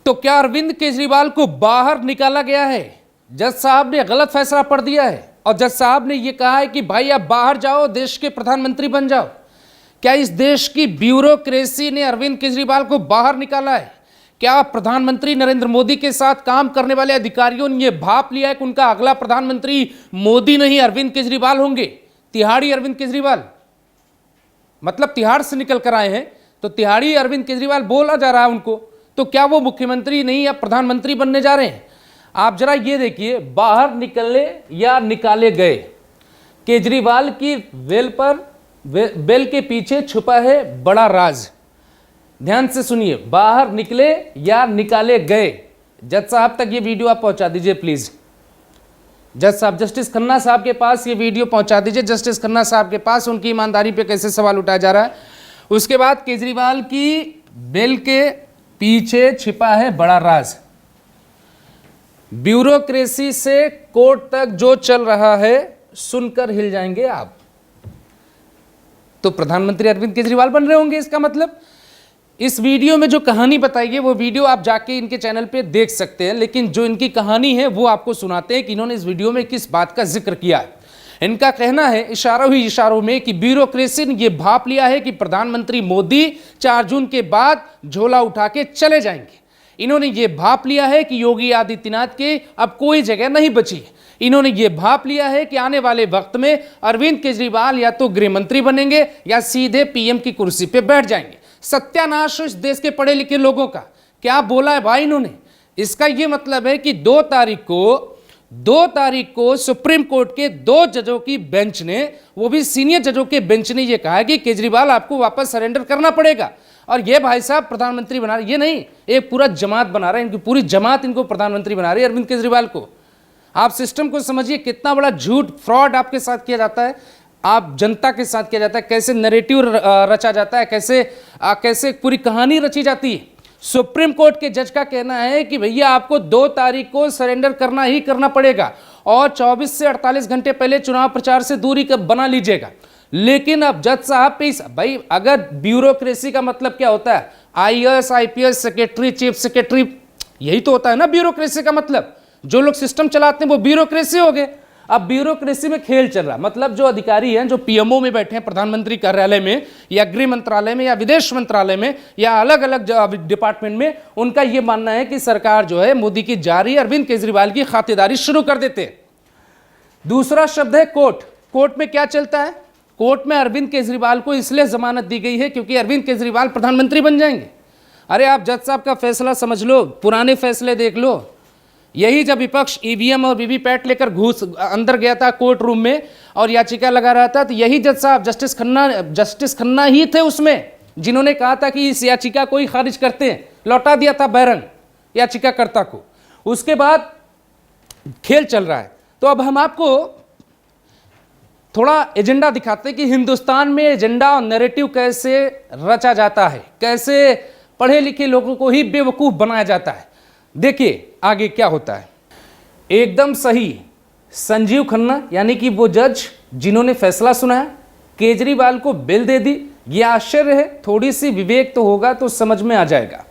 तो क्या अरविंद केजरीवाल को बाहर निकाला गया है? जज साहब ने गलत फैसला पढ़ दिया है और जज साहब ने यह कहा है कि भाई आप बाहर जाओ, देश के प्रधानमंत्री बन जाओ। क्या इस देश की ब्यूरोक्रेसी ने अरविंद केजरीवाल को बाहर निकाला है? क्या प्रधानमंत्री नरेंद्र मोदी के साथ काम करने वाले अधिकारियों ने यह भाप लिया है कि उनका अगला प्रधानमंत्री मोदी नहीं अरविंद केजरीवाल होंगे? तिहाड़ी अरविंद केजरीवाल, मतलब तिहाड़ से निकल कर आए हैं तो तिहाड़ी अरविंद केजरीवाल बोला जा रहा है उनको। तो क्या वो मुख्यमंत्री नहीं या प्रधानमंत्री बनने जा रहे हैं? आप जरा ये देखिए, बाहर निकले या निकाले गए, केजरीवाल की बेल के पीछे छुपा है बड़ा राज। ध्यान से सुनिए, बाहर निकले या निकाले गए। जज साहब तक ये वीडियो आप पहुंचा दीजिए प्लीज। जज साहब, जस्टिस खन्ना साहब के पास ये वीडियो पहुंचा दीजिए। जस्टिस खन्ना साहब के पास उनकी ईमानदारी पे कैसे सवाल उठाया जा रहा है। उसके बाद केजरीवाल की बेल के पीछे छिपा है बड़ा राज। ब्यूरोक्रेसी से कोर्ट तक जो चल रहा है सुनकर हिल जाएंगे आप। तो प्रधानमंत्री अरविंद केजरीवाल बन रहे होंगे, इसका मतलब। इस वीडियो में जो कहानी बताई है वो वीडियो आप जाके इनके चैनल पे देख सकते हैं, लेकिन जो इनकी कहानी है वो आपको सुनाते हैं कि इन्होंने इस वीडियो में किस बात का जिक्र किया है। इनका कहना है इशारों ही इशारों में कि ब्यूरोक्रेसी ने यह भाप लिया है कि प्रधानमंत्री मोदी 4 जून के बाद झोला उठा के चले जाएंगे। इन्होंने ये भाप लिया है कि योगी आदित्यनाथ के अब कोई जगह नहीं बची। इन्होंने ये भाप लिया है कि आने वाले वक्त में अरविंद केजरीवाल या तो गृह मंत्री बनेंगे या सीधे पीएम की कुर्सी पे बैठ जाएंगे। सत्यानाश इस देश के पढ़े लिखे लोगों का। क्या बोला है भाई इन्होंने? इसका यह मतलब है कि 2 तारीख को सुप्रीम कोर्ट के 2 जजों की बेंच ने, वो भी सीनियर जजों के बेंच ने यह कहा है कि केजरीवाल आपको वापस सरेंडर करना पड़ेगा। और ये भाई साहब प्रधानमंत्री बना रहे, ये नहीं, एक पूरा जमात बना रहे हैं, इनकी पूरी जमात इनको प्रधानमंत्री बना रही है अरविंद केजरीवाल को। आप सिस्टम को समझिए, कितना बड़ा झूठ फ्रॉड आपके साथ किया जाता है, आप जनता के साथ किया जाता है, कैसे नैरेटिव रचा जाता है, कैसे पूरी कहानी रची जाती है। सुप्रीम कोर्ट के जज का कहना है कि भैया आपको 2 तारीख को सरेंडर करना ही करना पड़ेगा और 24 से 48 घंटे पहले चुनाव प्रचार से दूरी बना लीजिएगा। लेकिन अब जज साहब पे भाई, अगर ब्यूरोक्रेसी का मतलब क्या होता है? IAS, IPS, secretary, chief secretary, यही तो होता है ना ब्यूरोक्रेसी का मतलब। जो लोग सिस्टम चलाते हैं वो ब्यूरोक्रेसी हो गए। अब ब्यूरोक्रेसी में खेल चल रहा, मतलब जो अधिकारी हैं, जो पीएमओ में बैठे हैं प्रधानमंत्री कार्यालय में या गृह मंत्रालय में या विदेश मंत्रालय में या अलग अलग डिपार्टमेंट में, उनका यह मानना है कि सरकार जो है मोदी की जारी अरविंद केजरीवाल की खातिरदारी शुरू कर देते हैं। दूसरा शब्द है कोर्ट। कोर्ट में क्या चलता है? कोर्ट में अरविंद केजरीवाल को इसलिए जमानत दी गई है क्योंकि अरविंद केजरीवाल प्रधानमंत्री बन जाएंगे। अरे आप जज साहब का फैसला समझ लो, पुराने फैसले देख लो। यही जब विपक्ष ईवीएम और वीवीपैट लेकर अंदर गया था कोर्ट रूम में और याचिका लगा रहा था, तो यही जज साहब जस्टिस खन्ना ही थे उसमें, जिन्होंने कहा था कि इस याचिका को ही खारिज करते हैं, लौटा दिया था बैरंग याचिकाकर्ता को। उसके बाद खेल चल रहा है। तो अब हम आपको थोड़ा एजेंडा दिखाते हैं कि हिंदुस्तान में एजेंडा और नैरेटिव कैसे रचा जाता है, कैसे पढ़े लिखे लोगों को ही बेवकूफ बनाया जाता है। देखिए आगे क्या होता है। एकदम सही, संजीव खन्ना यानी कि वो जज जिन्होंने फैसला सुनाया, केजरीवाल को बेल दे दी। यह आश्चर्य है, थोड़ी सी विवेक तो होगा तो समझ में आ जाएगा।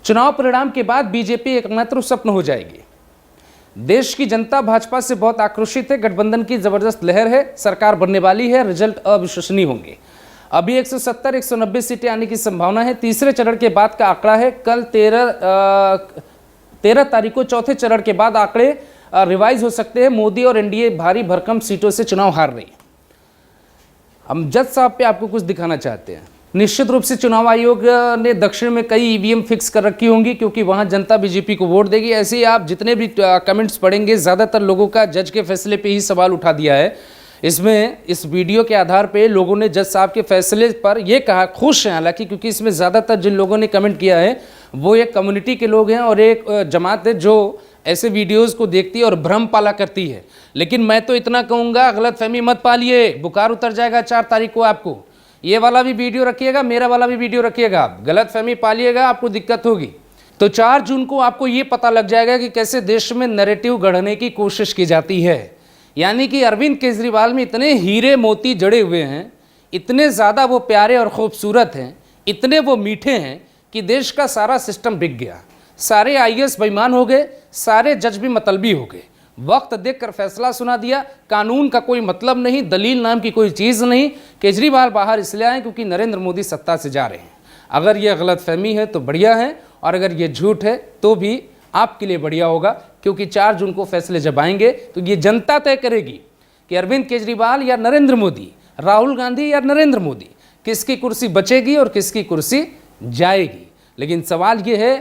चुनाव परिणाम के बाद बीजेपी एकमात्र स्वप्न हो जाएगी। देश की जनता भाजपा से बहुत आक्रोशित है, गठबंधन की जबरदस्त लहर है, सरकार बनने वाली है, रिजल्ट अविश्वसनीय होंगे। अभी 170-190 सीटें आने की संभावना है। तीसरे चरण के बाद का आंकड़ा है, कल 13 तारीख को चौथे चरण के बाद आंकड़े रिवाइज हो सकते हैं। मोदी और एनडीए भारी भरकम सीटों से चुनाव हार रही है। हम जज साहब पे आपको कुछ दिखाना चाहते हैं। निश्चित रूप से चुनाव आयोग ने दक्षिण में कई ईवीएम फिक्स कर रखी होंगी क्योंकि वहां जनता बीजेपी को वोट देगी। ऐसे ही आप जितने भी कमेंट्स पढ़ेंगे, ज़्यादातर लोगों का जज के फैसले पे ही सवाल उठा दिया है। इसमें इस वीडियो के आधार पे लोगों ने जज साहब के फैसले पर यह कहा, खुश हैं हालांकि, क्योंकि इसमें ज़्यादातर जिन लोगों ने कमेंट किया है वो एक कम्युनिटी के लोग हैं और एक जमात है जो ऐसे वीडियोस को देखती है और भ्रम पाला करती है। लेकिन मैं तो इतना कहूँगा, गलतफहमी मत पालिए, बुखार उतर जाएगा 4 तारीख को आपको। ये वाला भी वीडियो रखिएगा, मेरा वाला भी वीडियो रखिएगा। आप गलतफहमी पालिएगा, आपको दिक्कत होगी। तो 4 जून को आपको ये पता लग जाएगा कि कैसे देश में नैरेटिव गढ़ने की कोशिश की जाती है। यानी कि अरविंद केजरीवाल में इतने हीरे मोती जड़े हुए हैं, इतने ज़्यादा वो प्यारे और खूबसूरत हैं, इतने वो मीठे हैं कि देश का सारा सिस्टम बिक गया, सारे आईएएस बेईमान हो गए, सारे जज भी मतलबी हो गए, वक्त देखकर फैसला सुना दिया, कानून का कोई मतलब नहीं, दलील नाम की कोई चीज़ नहीं। केजरीवाल बाहर इसलिए आए क्योंकि नरेंद्र मोदी सत्ता से जा रहे हैं। अगर ये गलतफहमी है तो बढ़िया है, और अगर ये झूठ है तो भी आपके लिए बढ़िया होगा, क्योंकि 4 जून को फैसले जब आएंगे तो ये जनता तय करेगी कि अरविंद केजरीवाल या नरेंद्र मोदी, राहुल गांधी या नरेंद्र मोदी, किसकी कुर्सी बचेगी और किसकी कुर्सी जाएगी। लेकिन सवाल ये है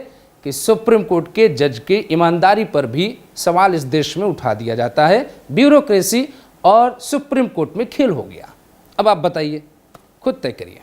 कि सुप्रीम कोर्ट के जज की ईमानदारी पर भी सवाल इस देश में उठा दिया जाता है। ब्यूरोक्रेसी और सुप्रीम कोर्ट में खेल हो गया। अब आप बताइए, खुद तय करिए।